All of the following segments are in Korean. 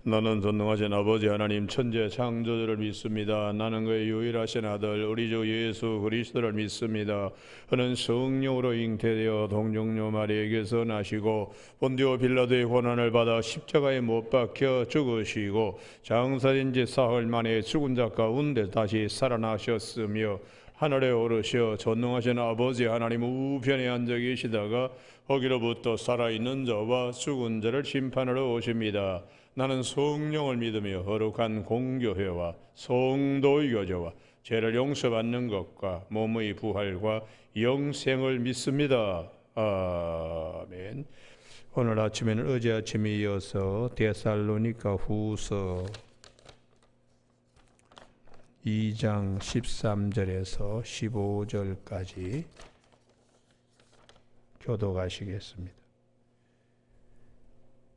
나는 전능하신 아버지 하나님 천재 창조주를 믿습니다. 나는 그의 유일하신 아들 우리 주 예수 그리스도를 믿습니다. 그는 성령으로 잉태되어 동정녀 마리에게서 나시고 본디오 빌라도의 고난을 받아 십자가에 못 박혀 죽으시고 장사된 지 사흘 만에 죽은 자 가운데 다시 살아나셨으며 하늘에 오르셔 전능하신 아버지 하나님 우편에 앉아 계시다가 거기로부터 살아있는 자와 죽은 자를 심판하러 오십니다. 나는 성령을 믿으며 거룩한 공교회와 성도의 교제와 죄를 용서받는 것과 몸의 부활과 영생을 믿습니다. 아멘. 오늘 아침에는 어제 아침에 이어서 데살로니가 후서 2장 13절에서 15절까지 교독하시겠습니다.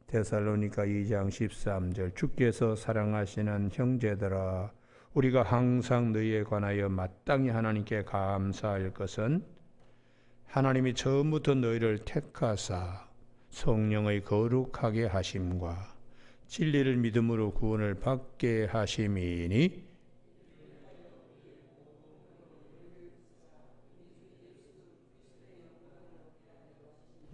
데살로니가 2장 13절 주께서 사랑하시는 형제들아 우리가 항상 너희에 관하여 마땅히 하나님께 감사할 것은 하나님이 처음부터 너희를 택하사 성령의 거룩하게 하심과 진리를 믿음으로 구원을 받게 하심이니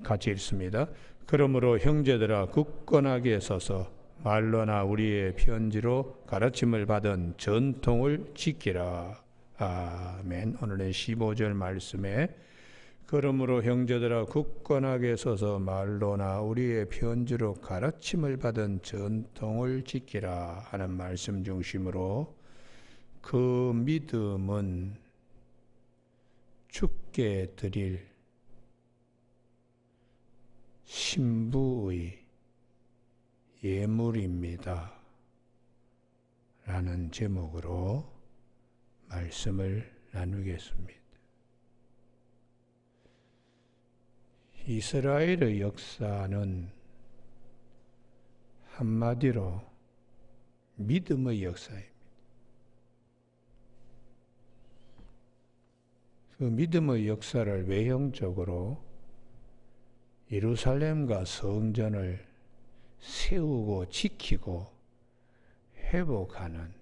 같이 읽습니다. 그러므로 형제들아 굳건하게 서서 말로나 우리의 편지로 가르침을 받은 전통을 지키라. 아멘. 오늘의 15절 말씀에 그러므로 형제들아 굳건하게 서서 말로나 우리의 편지로 가르침을 받은 전통을 지키라 하는 말씀 중심으로 그 믿음은 주께 드릴 신부의 예물입니다. 라는 제목으로 말씀을 나누겠습니다. 이스라엘의 역사는 한마디로 믿음의 역사입니다. 그 믿음의 역사를 외형적으로 예루살렘과 성전을 세우고 지키고 회복하는,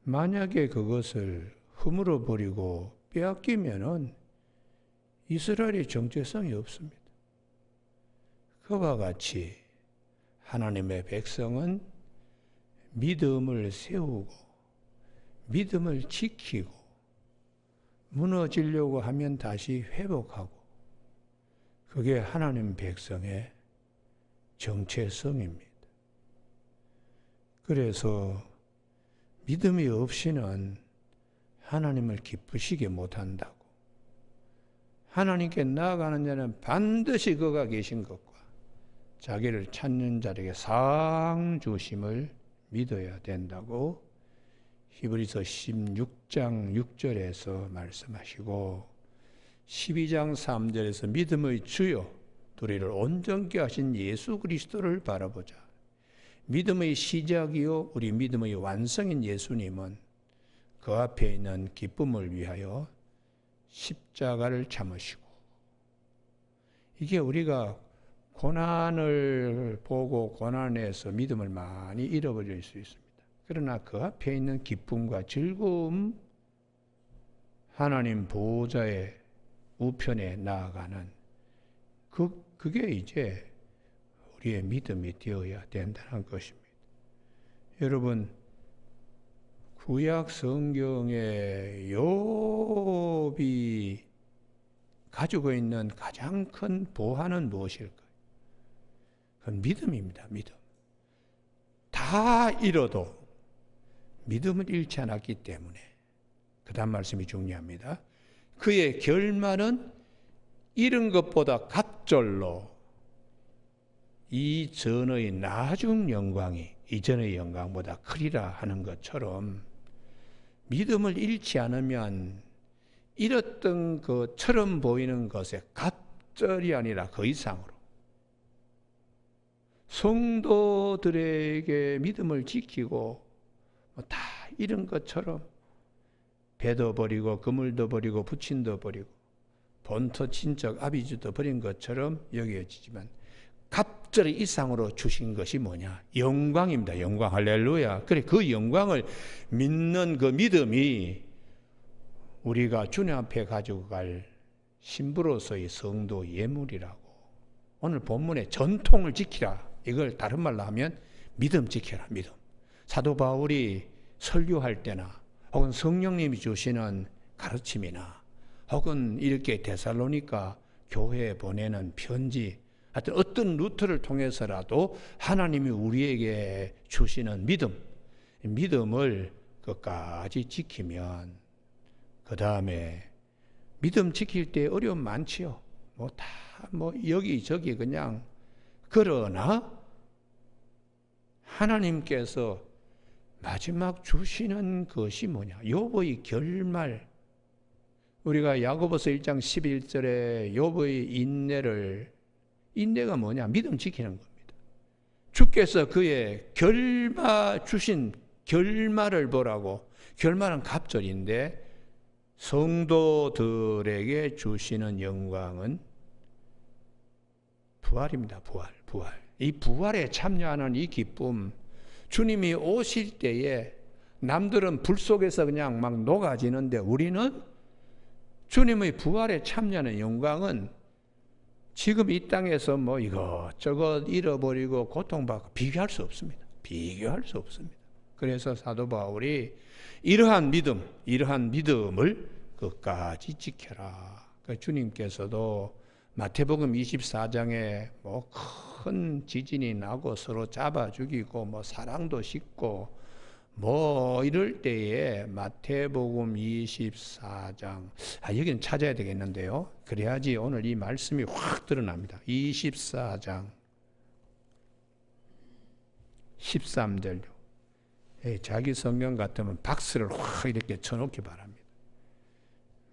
만약에 그것을 허물어 버리고 빼앗기면은 이스라엘의 정체성이 없습니다. 그와 같이 하나님의 백성은 믿음을 세우고 믿음을 지키고 무너지려고 하면 다시 회복하고, 그게 하나님 백성의 정체성입니다. 그래서 믿음이 없이는 하나님을 기쁘시게 못한다고. 하나님께 나아가는 자는 반드시 그가 계신 것과 자기를 찾는 자에게 상 주심을 믿어야 된다고 히브리서 16장 6절에서 말씀하시고 12장 3절에서 믿음의 주요 우리를 온전케 하신 예수 그리스도를 바라보자. 믿음의 시작이요 우리 믿음의 완성인 예수님은 그 앞에 있는 기쁨을 위하여 십자가를 참으시고, 이게 우리가 고난을 보고 고난에서 믿음을 많이 잃어버릴 수 있습니다. 그러나 그 앞에 있는 기쁨과 즐거움, 하나님 보호자의 우편에 나아가는 그게 이제 우리의 믿음이 되어야 된다는 것입니다. 여러분, 구약 성경의 욥이 가지고 있는 가장 큰 보화는 무엇일까요? 그건 믿음입니다. 믿음. 다 잃어도 믿음을 잃지 않았기 때문에 그 다음 말씀이 중요합니다. 그의 결말은 잃은 것보다 갑절로 이 전의 나중 영광이 이전의 영광보다 크리라 하는 것처럼, 믿음을 잃지 않으면 잃었던 것처럼 보이는 것에 갑절이 아니라 그 이상으로 성도들에게 믿음을 지키고 다 잃은 것처럼 배도 버리고 그물도 버리고 부친도 버리고 본토 친척 아비주도 버린 것처럼 여겨지지만, 갑절의 이상으로 주신 것이 뭐냐? 영광입니다. 영광. 할렐루야. 그래, 그 영광을 믿는 그 믿음이 우리가 주님 앞에 가지고 갈 신부로서의 성도 예물이라고. 오늘 본문에 전통을 지키라. 이걸 다른 말로 하면 믿음 지켜라. 믿음. 사도 바울이 설교할 때나 혹은 성령님이 주시는 가르침이나 혹은 이렇게 데살로니가 교회에 보내는 편지, 하여튼 어떤 루트를 통해서라도 하나님이 우리에게 주시는 믿음을 끝까지 지키면, 그 다음에 믿음 지킬 때 어려움 많지요. 여기저기 그냥. 그러나 하나님께서 마지막 주시는 것이 뭐냐? 욥의 결말. 우리가 야고보서 1장 11절에 욥의 인내가 뭐냐? 믿음 지키는 겁니다. 주께서 그의 주신 결말을 보라고. 결말은 갑절인데 성도들에게 주시는 영광은 부활입니다. 부활. 이 부활에 참여하는 이 기쁨, 주님이 오실 때에 남들은 불 속에서 그냥 막 녹아지는데 우리는 주님의 부활에 참여하는 영광은 지금 이 땅에서 이것저것 잃어버리고 고통받고 비교할 수 없습니다. 비교할 수 없습니다. 그래서 사도 바울이 이러한 믿음을 끝까지 지켜라. 주님께서도 마태복음 24장에 큰 지진이 나고 서로 잡아 죽이고 사랑도 싣고 이럴 때에 마태복음 24장, 여기는 찾아야 되겠는데요. 그래야지 오늘 이 말씀이 확 드러납니다. 24장 13절요. 자기 성경 같으면 박수를 확 이렇게 쳐놓기 바랍니다.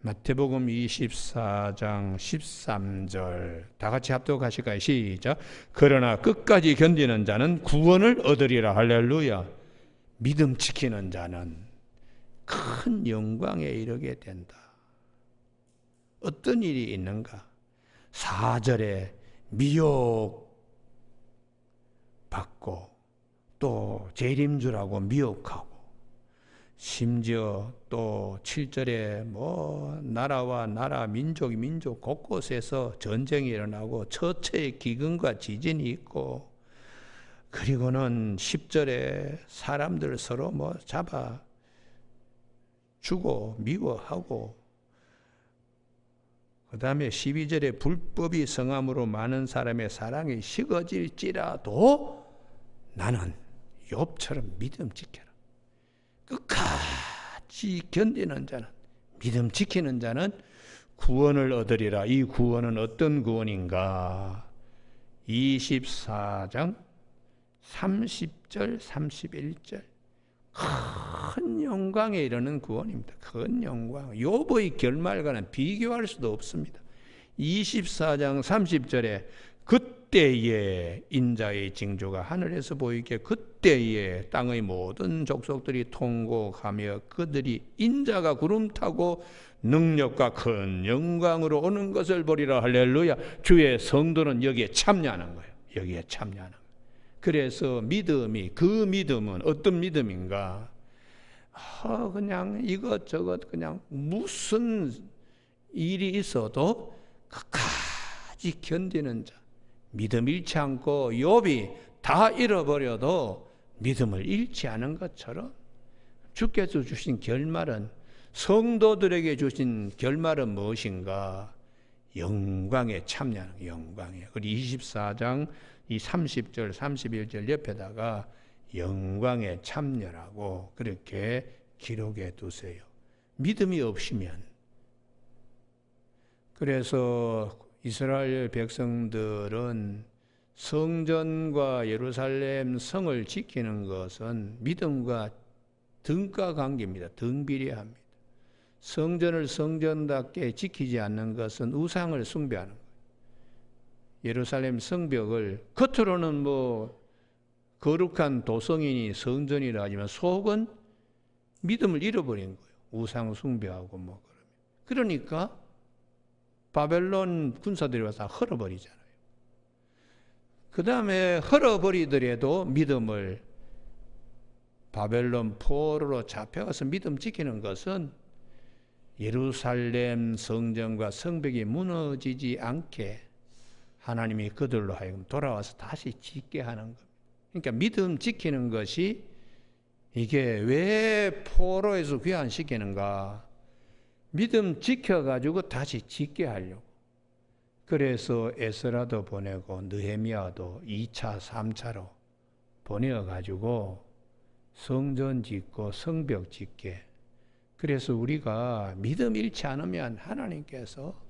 마태복음 24장 13절 다 같이 합독하실까요? 시작. 그러나 끝까지 견디는 자는 구원을 얻으리라. 할렐루야. 믿음 지키는 자는 큰 영광에 이르게 된다. 어떤 일이 있는가? 4절에 미혹받고 또 재림주라고 미혹하고, 심지어 또 7절에 나라와 나라, 민족 곳곳에서 전쟁이 일어나고 처처의 기근과 지진이 있고, 그리고는 10절에 사람들 서로 잡아 주고 미워하고, 그 다음에 12절에 불법이 성함으로 많은 사람의 사랑이 식어질지라도 나는 욥처럼 믿음 지켜라. 끝까지 견디는 자는, 믿음 지키는 자는 구원을 얻으리라. 이 구원은 어떤 구원인가? 24장 30절 31절 큰 영광에 이르는 구원입니다. 큰 영광. 욥의 결말과는 비교할 수도 없습니다. 24장 30절에 그때에 인자의 징조가 하늘에서 보이게 그때에 땅의 모든 족속들이 통곡하며 그들이 인자가 구름 타고 능력과 큰 영광으로 오는 것을 보리라. 할렐루야. 주의 성도는 여기에 참여하는 거예요. 여기에 참여하는 거예요. 그래서 그 믿음은 어떤 믿음인가? 그냥 이것저것 그냥 무슨 일이 있어도 끝까지 견디는 자. 믿음 잃지 않고, 욥이 다 잃어버려도 믿음을 잃지 않은 것처럼 주께서 주신 결말은, 성도들에게 주신 결말은 무엇인가? 영광에 참여하는, 영광에. 그리고 24장 이 30절 31절 옆에다가 영광에 참여라고 그렇게 기록해 두세요. 믿음이 없으면, 그래서 이스라엘 백성들은 성전과 예루살렘 성을 지키는 것은 믿음과 등가 관계입니다. 등비례합니다. 성전을 성전답게 지키지 않는 것은 우상을 숭배하는 거예요. 예루살렘 성벽을 겉으로는 거룩한 도성이니 성전이라 하지만 속은 믿음을 잃어버린 거예요. 우상 숭배하고 그러니까 바벨론 군사들이 와서 헐어버리잖아요. 그 다음에 흘어버리더라도 믿음을 바벨론 포로로 잡혀가서 믿음 지키는 것은 예루살렘 성전과 성벽이 무너지지 않게 하나님이 그들로 하여금 돌아와서 다시 짓게 하는 것. 그러니까 믿음 지키는 것이 이게 왜 포로에서 귀환시키는가? 믿음 지켜가지고 다시 짓게 하려고. 그래서 에스라도 보내고 느헤미야도 2차, 3차로 보내어가지고 성전 짓고 성벽 짓게. 그래서 우리가 믿음 잃지 않으면 하나님께서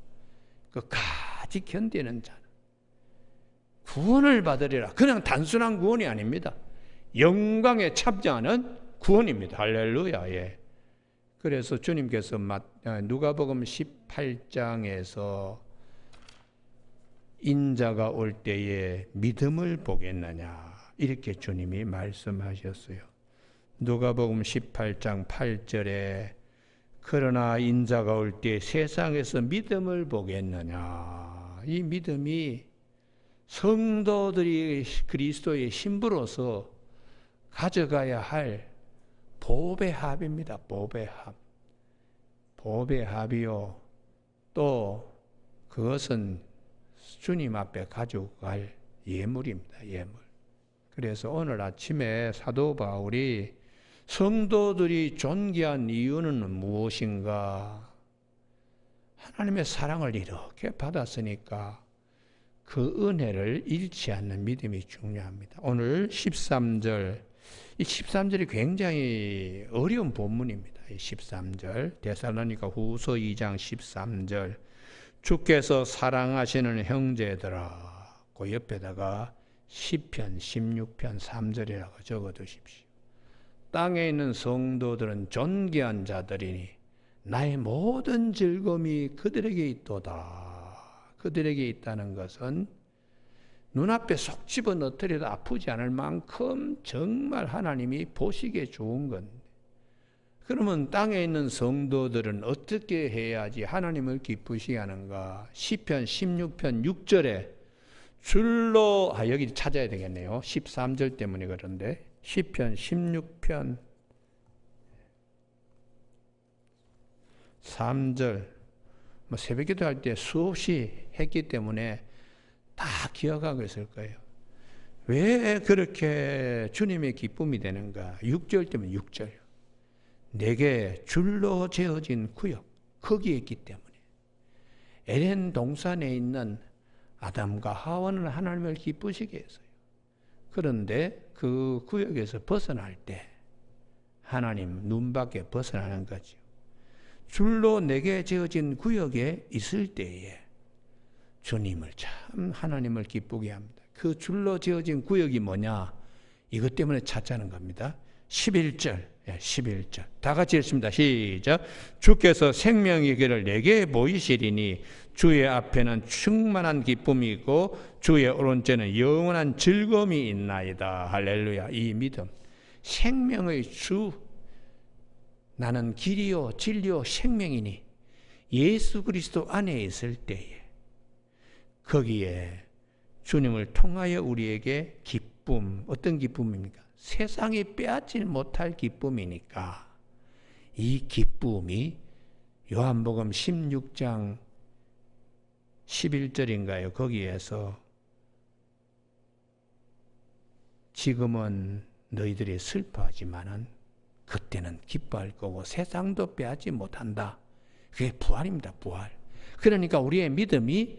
끝까지 견디는 자는 구원을 받으리라. 그냥 단순한 구원이 아닙니다. 영광에 참여하는 구원입니다. 할렐루야. 예. 그래서 주님께서 누가복음 18장에서 인자가 올 때에 믿음을 보겠느냐 이렇게 주님이 말씀하셨어요. 누가복음 18장 8절에 그러나 인자가 올 때 세상에서 믿음을 보겠느냐. 이 믿음이 성도들이 그리스도의 신부로서 가져가야 할 보배 합입니다. 보배 합. 보배 합이요. 또 그것은 주님 앞에 가지고 갈 예물입니다. 예물. 그래서 오늘 아침에 사도 바울이 성도들이 존귀한 이유는 무엇인가? 하나님의 사랑을 이렇게 받았으니까 그 은혜를 잃지 않는 믿음이 중요합니다. 오늘 13절, 이 13절이 굉장히 어려운 본문입니다. 이 13절, 데살로니가 후서 2장 13절, 주께서 사랑하시는 형제들아, 그 옆에다가 시편 16편 3절이라고 적어두십시오. 땅에 있는 성도들은 존귀한 자들이니 나의 모든 즐거움이 그들에게 있도다. 그들에게 있다는 것은 눈앞에 쏙 집어넣더라도 아프지 않을 만큼 정말 하나님이 보시기에 좋은 건데, 그러면 땅에 있는 성도들은 어떻게 해야지 하나님을 기쁘시게 하는가? 시편 16편 6절에 줄로, 여기 찾아야 되겠네요. 13절 때문에 그런데 시편 16편 3절, 새벽기도 할 때 수없이 했기 때문에 다 기억하고 있을 거예요. 왜 그렇게 주님의 기쁨이 되는가? 6절 때문에 6절. 내게 줄로 재어진 구역, 거기에 있기 때문에. 에덴 동산에 있는 아담과 하와는 하나님을 기쁘시게 했어요. 그런데 그 구역에서 벗어날 때 하나님 눈밖에 벗어나는 거죠. 줄로 내게 재어진 구역에 있을 때에 주님을 참 하나님을 기쁘게 합니다. 그 줄로 재어진 구역이 뭐냐? 이것 때문에 찾자는 겁니다. 11절, 11절. 다 같이 읽습니다. 시작. 주께서 생명의 길을 내게 보이시리니 주의 앞에는 충만한 기쁨이 있고 주의 오른쪽에는 영원한 즐거움이 있나이다. 할렐루야. 이 믿음. 생명의 주, 나는 길이요 진리요 생명이니 예수 그리스도 안에 있을 때에 거기에 주님을 통하여 우리에게 기쁨, 어떤 기쁨입니까? 세상이 빼앗지 못할 기쁨이니까 이 기쁨이 요한복음 16장 11절인가요? 거기에서 지금은 너희들이 슬퍼하지만은 그때는 기뻐할 거고 세상도 빼앗지 못한다. 그게 부활입니다. 부활. 그러니까 우리의 믿음이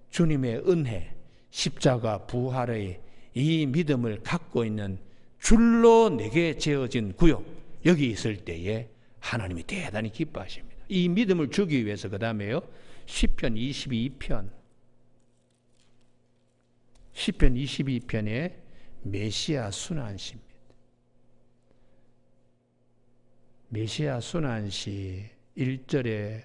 주님의 은혜, 십자가 부활의 이 믿음을 갖고 있는 줄로 내게 재어진 구역, 여기 있을 때에 하나님이 대단히 기뻐하십니다. 이 믿음을 주기 위해서 그 다음에요, 시편 22편, 시편 22편에 메시아 순환시입니다. 메시아 순환시 1절에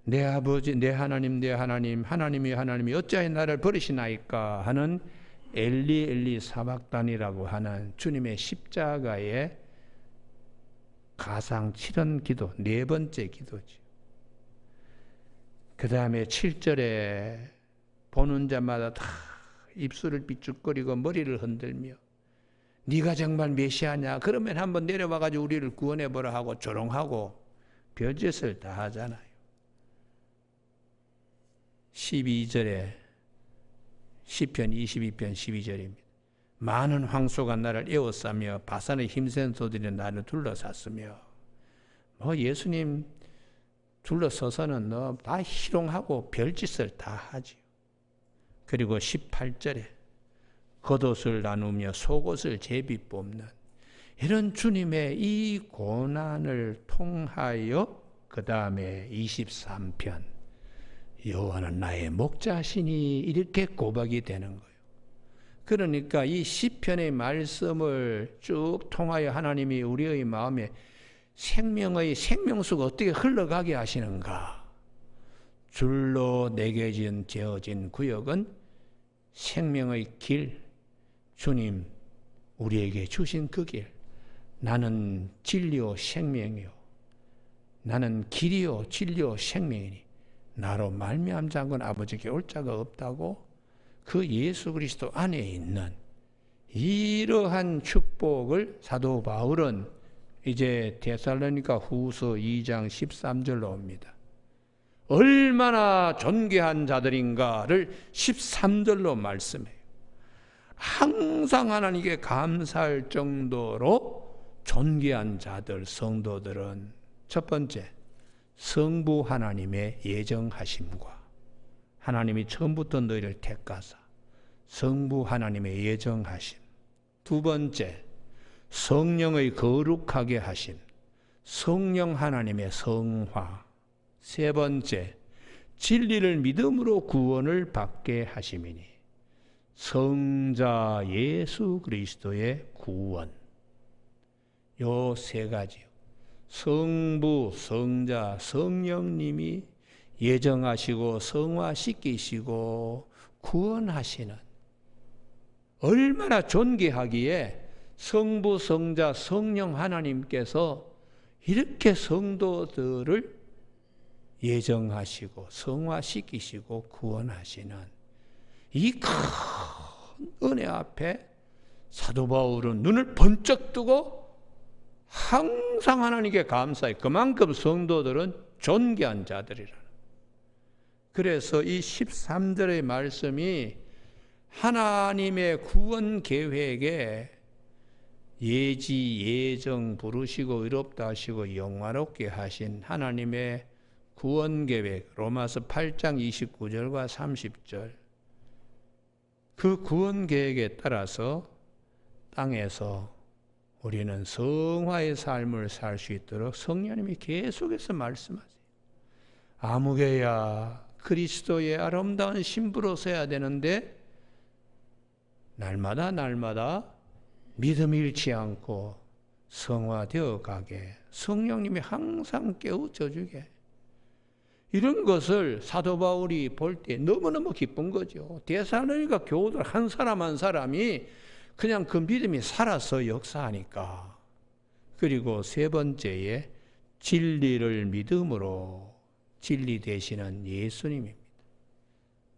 내 아버지, 내 하나님, 내 하나님, 하나님이 어찌하여 나를 버리시나이까 하는 엘리 엘리 사박단이라고 하는 주님의 십자가의 가상 7원 기도, 네 번째 기도죠. 그 다음에 7절에 보는 자마다 다 입술을 삐죽거리고 머리를 흔들며 네가 정말 메시아냐? 그러면 한번 내려와가지고 우리를 구원해보라 하고 조롱하고 별짓을 다 하잖아요. 12절에 시편 22편 12절입니다. 많은 황소가 나를 에워싸며 바산의 힘센 소들이 나를 둘러쌌으며 예수님 둘러서서는 다 희롱하고 별짓을 다 하지요. 그리고 18절에 겉옷을 나누며 속옷을 제비 뽑는 이런 주님의 이 고난을 통하여 그 다음에 23편 여호와는 나의 목자시니 이렇게 고백이 되는 거예요. 그러니까 이 시편의 말씀을 쭉 통하여 하나님이 우리의 마음에 생명의 생명수가 어떻게 흘러가게 하시는가. 줄로 내게 지어진 구역은 생명의 길, 주님 우리에게 주신 그 길. 나는 진리요 생명이요 나는 길이요 진리요 생명이니 나로 말미암지 않고는 아버지께 올 자가 없다고 그 예수 그리스도 안에 있는 이러한 축복을 사도 바울은 이제 데살로니가 후서 2장 13절로 옵니다. 얼마나 존귀한 자들인가를 13절로 말씀해요. 항상 하나님께 감사할 정도로 존귀한 자들, 성도들은 첫 번째, 성부 하나님의 예정하심과 하나님이 처음부터 너희를 택하사 성부 하나님의 예정하심. 두 번째, 성령의 거룩하게 하심. 성령 하나님의 성화. 세 번째, 진리를 믿음으로 구원을 받게 하심이니 성자 예수 그리스도의 구원. 요 세 가지요. 성부, 성자, 성령님이 예정하시고 성화시키시고 구원하시는 얼마나 존귀하기에 성부, 성자, 성령 하나님께서 이렇게 성도들을 예정하시고 성화시키시고 구원하시는 이 큰 은혜 앞에 사도 바울은 눈을 번쩍 뜨고 항상 하나님께 감사해. 그만큼 성도들은 존귀한 자들이라. 그래서 이 13절의 말씀이 하나님의 구원 계획에 예정 부르시고 의롭다 하시고 영화롭게 하신 하나님의 구원 계획, 로마서 8장 29절과 30절. 그 구원 계획에 따라서 땅에서 우리는 성화의 삶을 살 수 있도록 성령님이 계속해서 말씀하세요. 아무개야 그리스도의 아름다운 신부로 서야 되는데 날마다 믿음 잃지 않고 성화되어 가게 성령님이 항상 깨우쳐 주게. 이런 것을 사도 바울이 볼 때 너무너무 기쁜 거죠. 데살로니가 교우들 한 사람 한 사람이 그냥 그 믿음이 살아서 역사하니까. 그리고 세 번째에 진리를 믿음으로 진리 되시는 예수님입니다.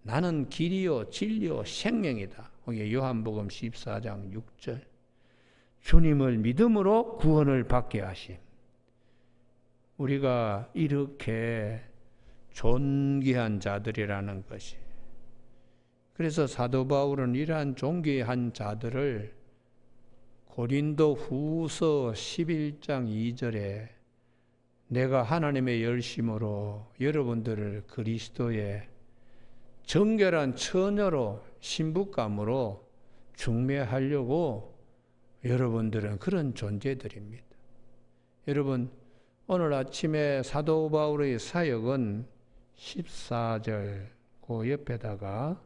나는 길이요 진리요 생명이다. 요한복음 14장 6절. 주님을 믿음으로 구원을 받게 하심. 우리가 이렇게 존귀한 자들이라는 것이. 그래서 사도 바울은 이러한 존귀한 자들을 고린도 후서 11장 2절에 내가 하나님의 열심으로 여러분들을 그리스도의 정결한 처녀로 신부감으로 중매하려고 여러분들은 그런 존재들입니다. 여러분 오늘 아침에 사도 바울의 사역은 14절 그 옆에다가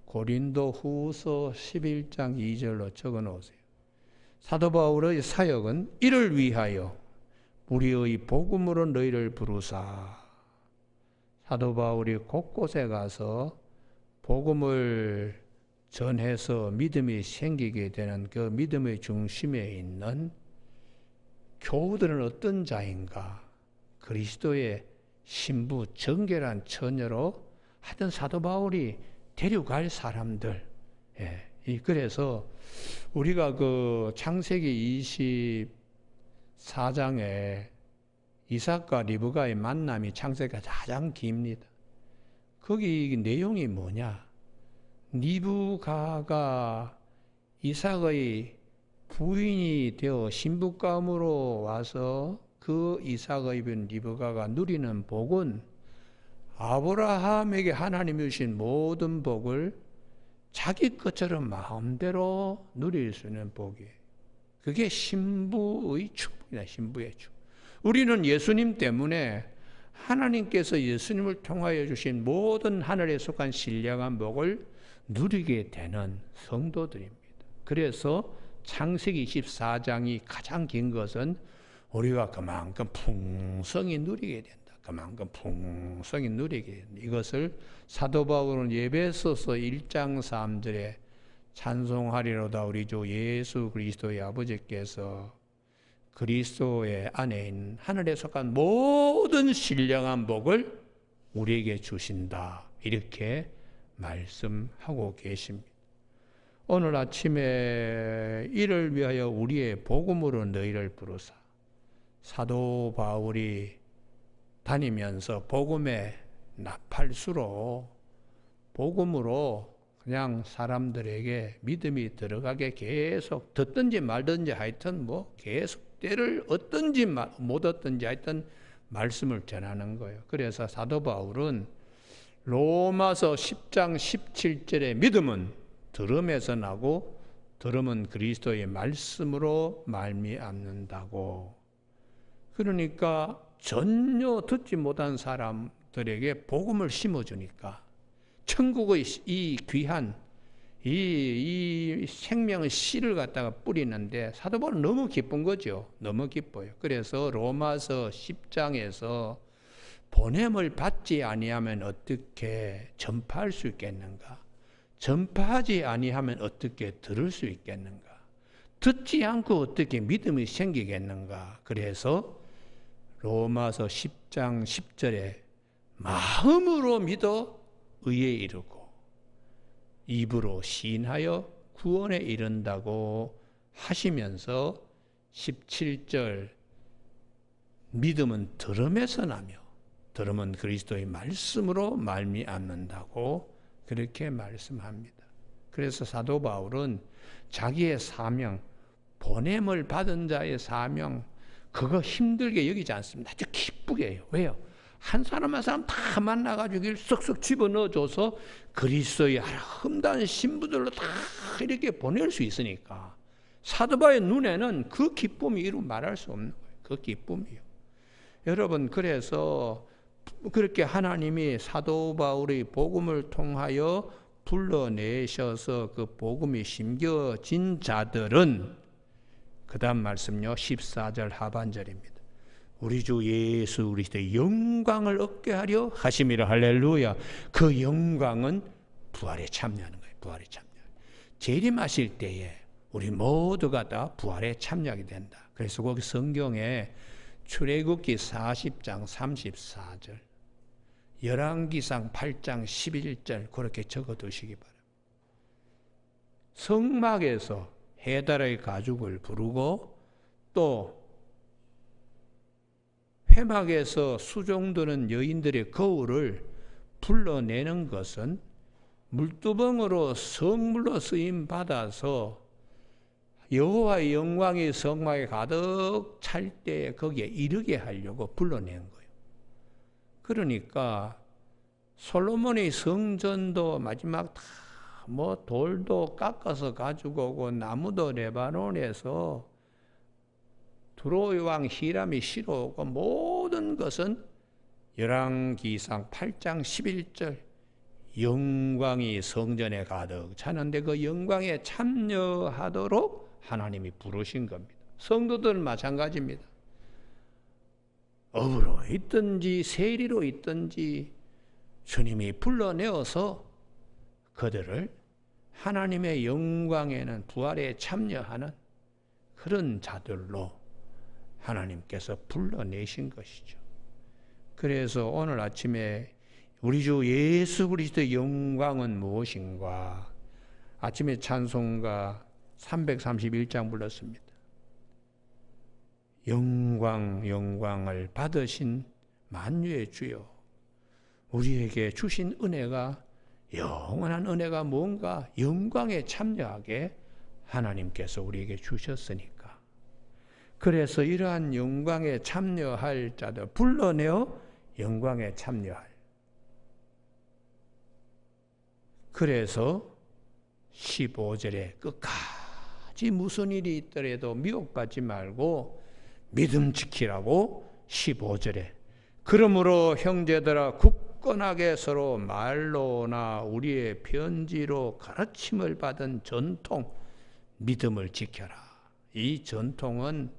고린도 후서 11장 2절로 적어 놓으세요. 사도 바울의 사역은 이를 위하여 우리의 복음으로 너희를 부르사. 사도 바울이 곳곳에 가서 복음을 전해서 믿음이 생기게 되는 그 믿음의 중심에 있는 교우들은 어떤 자인가? 그리스도의 신부 정결한 처녀로 하여튼 사도 바울이 데려갈 사람들, 그래서 우리가 그 창세기 24장에 이삭과 리브가의 만남이 창세기가 가장 깁니다. 거기 내용이 뭐냐? 리브가가 이삭의 부인이 되어 신부감으로 와서 그 이삭의 부인 리브가가 누리는 복은 아브라함에게 하나님이 주신 모든 복을 자기 것처럼 마음대로 누릴 수 있는 복이에요. 그게 신부의 축복이다. 신부의 축복. 우리는 예수님 때문에 하나님께서 예수님을 통하여 주신 모든 하늘에 속한 신령한 복을 누리게 되는 성도들입니다. 그래서 창세기 24장이 가장 긴 것은 우리가 그만큼 풍성히 누리게 된다. 그만큼 풍성히 누리게 된다. 이것을 사도 바울은 에베소서 1장 3절에 찬송하리로다 우리 주 예수 그리스도의 아버지께서 그리스도의 안에 있는 하늘에 속한 모든 신령한 복을 우리에게 주신다. 이렇게 말씀하고 계십니다. 오늘 아침에 이를 위하여 우리의 복음으로 너희를 부르사. 사도 바울이 다니면서 복음의 나팔수로 복음으로 그냥 사람들에게 믿음이 들어가게 계속 듣든지 말든지 하여튼 계속 때를 얻든지 못 얻든지 하여튼 말씀을 전하는 거예요. 그래서 사도 바울은 로마서 10장 17절에 믿음은 들음에서 나고 들음은 그리스도의 말씀으로 말미암는다고. 그러니까 전혀 듣지 못한 사람들에게 복음을 심어주니까 천국의 이 귀한 이 생명의 씨를 갖다가 뿌리는데 사도 바울은 너무 기쁜 거죠. 너무 기뻐요. 그래서 로마서 10장에서 보냄을 받지 아니하면 어떻게 전파할 수 있겠는가? 전파하지 아니하면 어떻게 들을 수 있겠는가? 듣지 않고 어떻게 믿음이 생기겠는가? 그래서 로마서 10장 10절에 마음으로 믿어 의에 이르고 입으로 시인하여 구원에 이른다고 하시면서 17절 믿음은 들음에서 나며 들음은 그리스도의 말씀으로 말미암는다고 그렇게 말씀합니다. 그래서 사도 바울은 자기의 사명, 보냄을 받은 자의 사명, 그거 힘들게 여기지 않습니다. 아주 기쁘게 해요. 왜요? 한 사람 한 사람 다 만나가지고 쏙쏙 집어넣어줘서 그리스도의 아름다운 신부들로 다 이렇게 보낼 수 있으니까 사도 바울의 눈에는 그 기쁨이 이루 말할 수 없는 거예요. 그 기쁨이요. 여러분, 그래서 그렇게 하나님이 사도 바울의 복음을 통하여 불러내셔서 그 복음이 심겨진 자들은 그 다음 말씀요 14절 하반절입니다. 우리 주 예수 그리스도의 영광을 얻게 하려 하심이라. 할렐루야. 그 영광은 부활에 참여하는 거예요. 부활에 참여. 재림하실 때에 우리 모두가 다 부활에 참여하게 된다. 그래서 거기 성경에 출애굽기 40장 34절, 열왕기상 8장 11절 그렇게 적어두시기 바랍니다. 성막에서 해달의 가죽을 부르고 또 회막에서 수종드는 여인들의 거울을 불러내는 것은 물두멍으로 성물로 쓰임 받아서 여호와의 영광이 성막에 가득 찰 때 거기에 이르게 하려고 불러낸 거예요. 그러니까 솔로몬의 성전도 마지막 다 돌도 깎아서 가지고 오고 나무도 레바논에서 두로의 왕 히람이 실어오고 모든 것은 열왕기상 8장 11절 영광이 성전에 가득 차는데 그 영광에 참여하도록 하나님이 부르신 겁니다. 성도들은 마찬가지입니다. 업으로 있든지 세리로 있든지 주님이 불러내어서 그들을 하나님의 영광에는 부활에 참여하는 그런 자들로 하나님께서 불러내신 것이죠. 그래서 오늘 아침에 우리 주 예수 그리스도의 영광은 무엇인가? 아침에 찬송가 331장 불렀습니다. 영광을 받으신 만유의 주여, 우리에게 주신 은혜가 영원한 은혜가 뭔가 영광에 참여하게 하나님께서 우리에게 주셨으니까. 그래서 이러한 영광에 참여할 자들 불러내어 영광에 참여할. 그래서 15절에 끝까지 무슨 일이 있더라도 미혹받지 말고 믿음 지키라고 15절에 그러므로 형제들아 굳건하게 서로 말로나 우리의 편지로 가르침을 받은 전통 믿음을 지켜라. 이 전통은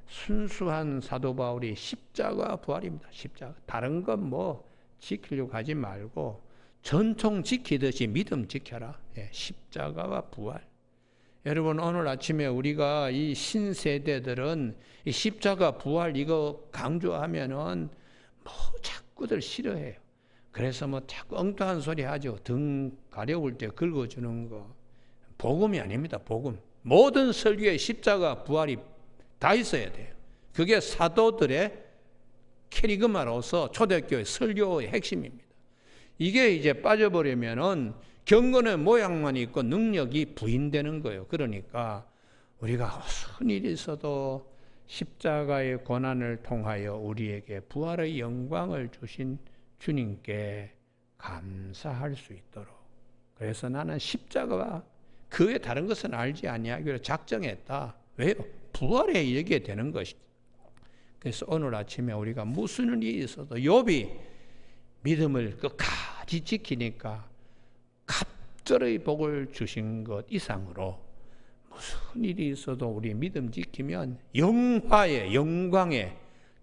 순수한 사도 바울이 십자가 부활입니다. 십자가. 다른 건 뭐 지키려고 하지 말고 전통 지키듯이 믿음 지켜라. 십자가와 부활. 여러분 오늘 아침에 우리가 이 신세대들은 이 십자가 부활 이거 강조하면은 뭐 자꾸들 싫어해요. 그래서 뭐 자꾸 엉뚱한 소리 하죠. 등 가려울 때 긁어주는 거. 복음이 아닙니다. 복음. 모든 설교에 십자가 부활이 다 있어야 돼요. 그게 사도들의 캐리그마로서 초대교회 설교의 핵심입니다. 이게 이제 빠져버리면은 경건의 모양만 있고 능력이 부인되는 거예요. 그러니까 우리가 무슨 일이 있어도 십자가의 고난을 통하여 우리에게 부활의 영광을 주신 주님께 감사할 수 있도록. 그래서 나는 십자가와 그 외 다른 것은 알지 아니하기로 작정했다. 왜요? 부활에 이르게 되는 것이다. 그래서 오늘 아침에 우리가 무슨 일이 있어도 욥이 믿음을 끝까지 지키니까 갑절의 복을 주신 것 이상으로 무슨 일이 있어도 우리 믿음 지키면 영화의 영광에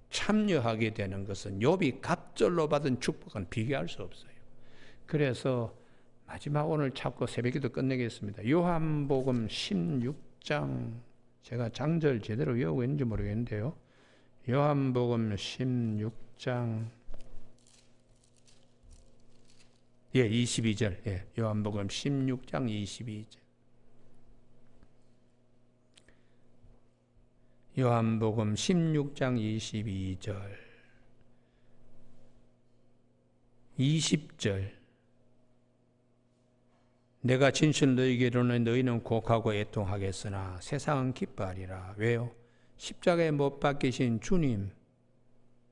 참여하게 되는 것은 욥이 갑절로 받은 축복은 비교할 수 없어요. 그래서 마지막 오늘 찾고 새벽기도 끝내겠습니다. 요한복음 16장 제가 장절 제대로 외우고 있는지 모르겠는데요. 요한복음 16장 22절. 요한복음 16장 22절. 요한복음 16장 22절. 20절. 내가 진실 너희에게 이르노니 너희는 곡하고 애통하겠으나 세상은 기뻐하리라. 왜요? 십자가에 못 박히신 주님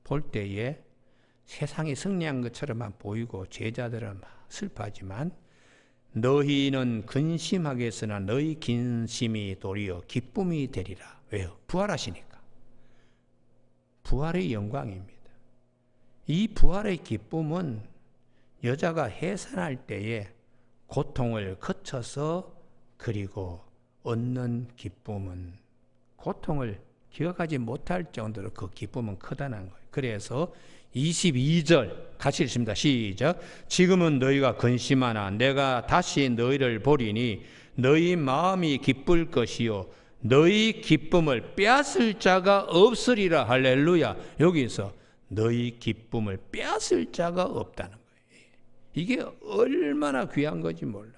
볼 때에 세상이 승리한 것처럼만 보이고 제자들은 슬퍼하지만 너희는 근심하겠으나 너희 근심이 도리어 기쁨이 되리라. 왜요? 부활하시니까. 부활의 영광입니다. 이 부활의 기쁨은 여자가 해산할 때에 고통을 거쳐서 그리고 얻는 기쁨은 고통을 기억하지 못할 정도로 그 기쁨은 크다는 거예요. 그래서 22절 같이 읽습니다. 시작. 지금은 너희가 근심하나 내가 다시 너희를 보리니 너희 마음이 기쁠 것이요 너희 기쁨을 빼앗을 자가 없으리라. 할렐루야. 여기서 너희 기쁨을 빼앗을 자가 없다는 거예요. 이게 얼마나 귀한 건지 몰라요.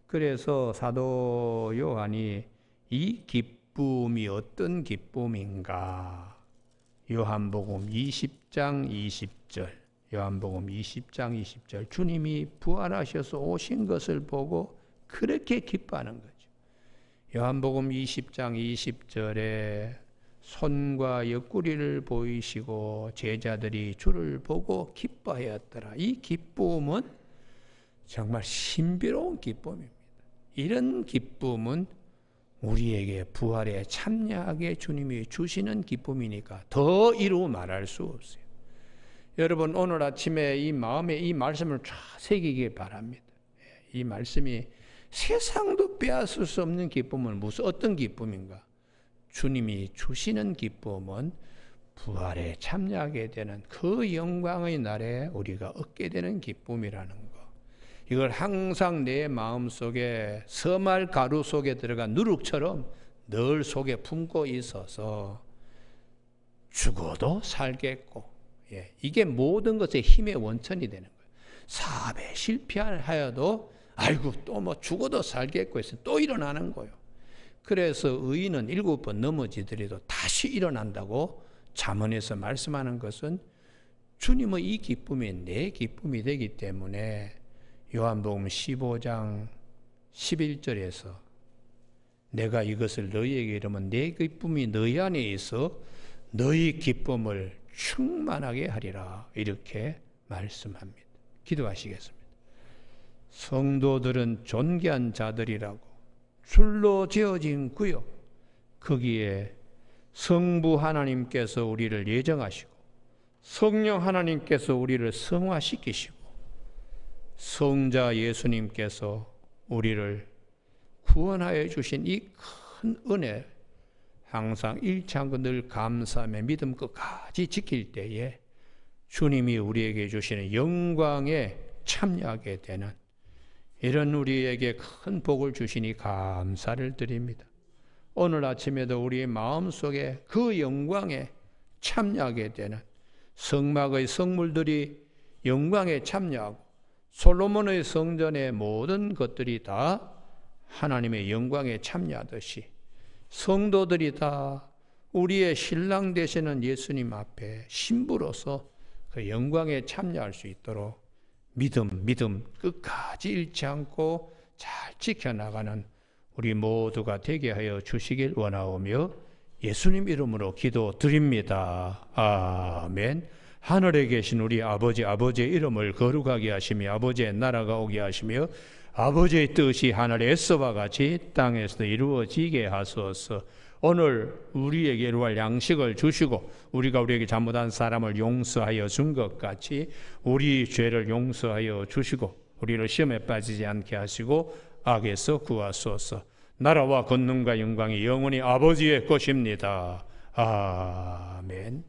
그래서 사도 요한이 이 기쁨이 어떤 기쁨인가? 요한복음 20장 20절. 요한복음 20장 20절. 주님이 부활하셔서 오신 것을 보고 그렇게 기뻐하는 거죠. 요한복음 20장 20절에 손과 옆구리를 보이시고 제자들이 주를 보고 기뻐하였더라. 이 기쁨은 정말 신비로운 기쁨입니다. 이런 기쁨은 우리에게 부활에 참여하게 주님이 주시는 기쁨이니까 더 이루 말할 수 없어요. 여러분 오늘 아침에 이 마음에 이 말씀을 쫙 새기길 바랍니다. 이 말씀이 세상도 빼앗을 수 없는 기쁨은 무슨 어떤 기쁨인가? 주님이 주시는 기쁨은 부활에 참여하게 되는 그 영광의 날에 우리가 얻게 되는 기쁨이라는 것. 이걸 항상 내 마음속에 서말 가루 속에 들어간 누룩처럼 늘 속에 품고 있어서 죽어도 살겠고, 이게 모든 것의 힘의 원천이 되는 거예요. 사업에 실패하여도 아이고 또 뭐 죽어도 살겠고 해서 또 일어나는 거예요. 그래서 의인은 7번 넘어지더라도 다시 일어난다고 잠언에서 말씀하는 것은 주님의 이 기쁨이 내 기쁨이 되기 때문에 요한복음 15장 11절에서 내가 이것을 너희에게 이르면 내 기쁨이 너희 안에 있어 너희 기쁨을 충만하게 하리라 이렇게 말씀합니다. 기도하시겠습니다. 성도들은 존귀한 자들이라고 줄로 지어진 구역 거기에 성부 하나님께서 우리를 예정하시고 성령 하나님께서 우리를 성화시키시고 성자 예수님께서 우리를 구원하여 주신 이 큰 은혜 항상 일창고 늘 감사하며 믿음 끝까지 지킬 때에 주님이 우리에게 주시는 영광에 참여하게 되는 이런 우리에게 큰 복을 주시니 감사를 드립니다. 오늘 아침에도 우리의 마음속에 그 영광에 참여하게 되는 성막의 성물들이 영광에 참여하고 솔로몬의 성전의 모든 것들이 다 하나님의 영광에 참여하듯이 성도들이 다 우리의 신랑 되시는 예수님 앞에 신부로서 그 영광에 참여할 수 있도록 믿음 끝까지 잃지 않고 잘 지켜나가는 우리 모두가 되게 하여 주시길 원하오며 예수님 이름으로 기도드립니다. 아멘. 하늘에 계신 우리 아버지의 이름을 거룩하게 하시며 아버지의 나라가 오게 하시며 아버지의 뜻이 하늘에서와 같이 땅에서 이루어지게 하소서. 오늘 우리에게 이루할 양식을 주시고 우리가 우리에게 잘못한 사람을 용서하여 준 것 같이 우리 죄를 용서하여 주시고 우리를 시험에 빠지지 않게 하시고 악에서 구하소서. 나라와 권능과 영광이 영원히 아버지의 것입니다. 아멘.